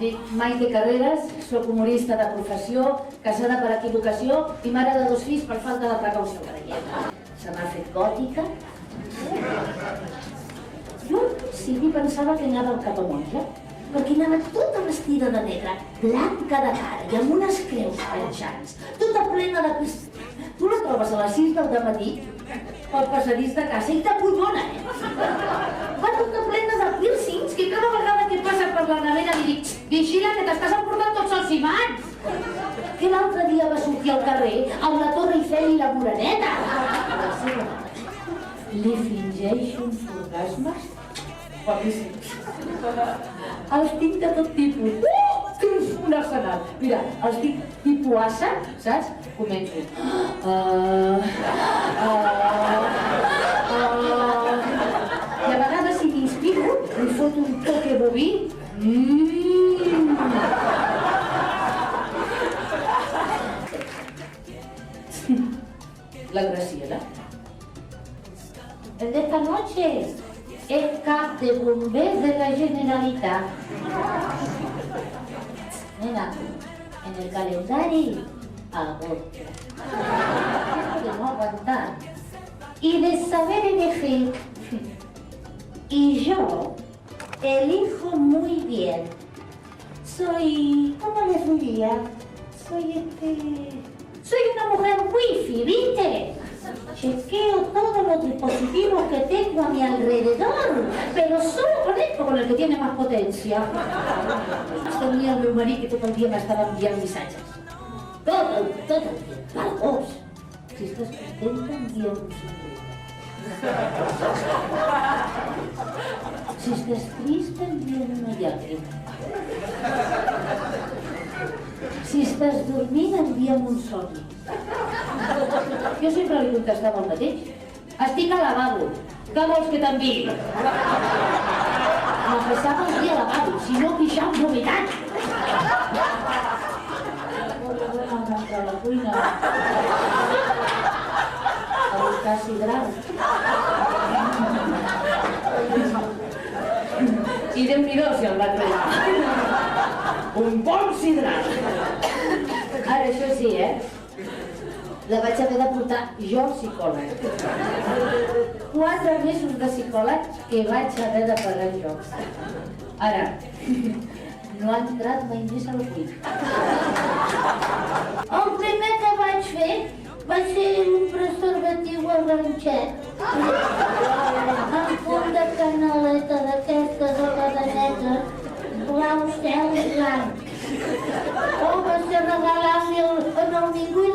dic Maite Carreras, soc humorista de professió, casada per equivocació i mare de 2 fills per falta de precaució. Se m'ha fet gòtica. Jo sí que pensava que anava al cap a monja, perquè anava tota vestida de negre, blanca de cara i amb unes creus penjants, tota plena de pistons. Tu la trobes a les 6 del dematí al passadís de casa i t'acollona, Va tota plena de piercings que cada vegada que passa per la nevera li dic vigila que t'estàs emportant tots els imants! Que l'altre dia va sortir al carrer amb la Torre Eiffel i la Moreneta. Li fingeix uns orgasmes guapíssims. Els tinc de tot tipus. Un arsenal. Mira, els tinc tipus assa, saps? Començo. I a vegades si m'inspiro, li foto un toque boví. La Graciela. Esta noche es cap de bombers de la Generalitat. Nena, en el calendario agosto. De no aguantar. Y de saber elegir. Y yo elijo muy bien. Soy, ¿cómo les diría? Soy una mujer wifi, ¿viste? Chequeo todos los dispositivos que tengo a mi alrededor, pero solo conecto con el que tiene más potencia. Tenia el meu marit que tot el dia m'estava enviant missatges. Tot el dia, per gos. Si estàs contenta, envia un somriure. Si estàs trista, envia una llàgrima. Si estàs dormint, envia'm un somni. Jo sempre li contestava el mateix. Estic al lavabo. Què vols que t'enviï? Em passava el dia al lavabo, si no pixar un vomitat. A la cuina. A buscar sidral. I Déu-n'hi-do si el va trobar. Un bon sidral. Ara, això sí, la vaig haver de portar jo al psicòleg. 4 mesos de psicòleg que vaig haver de pagar jo. Ara, no ha entrat mai més al cuit. El primer que vaig fer va ser un preservatiu al ranxet. En punt de canaleta d'aquestes a la daneta, blau cel i blanc. Va ser regalar-li al ningú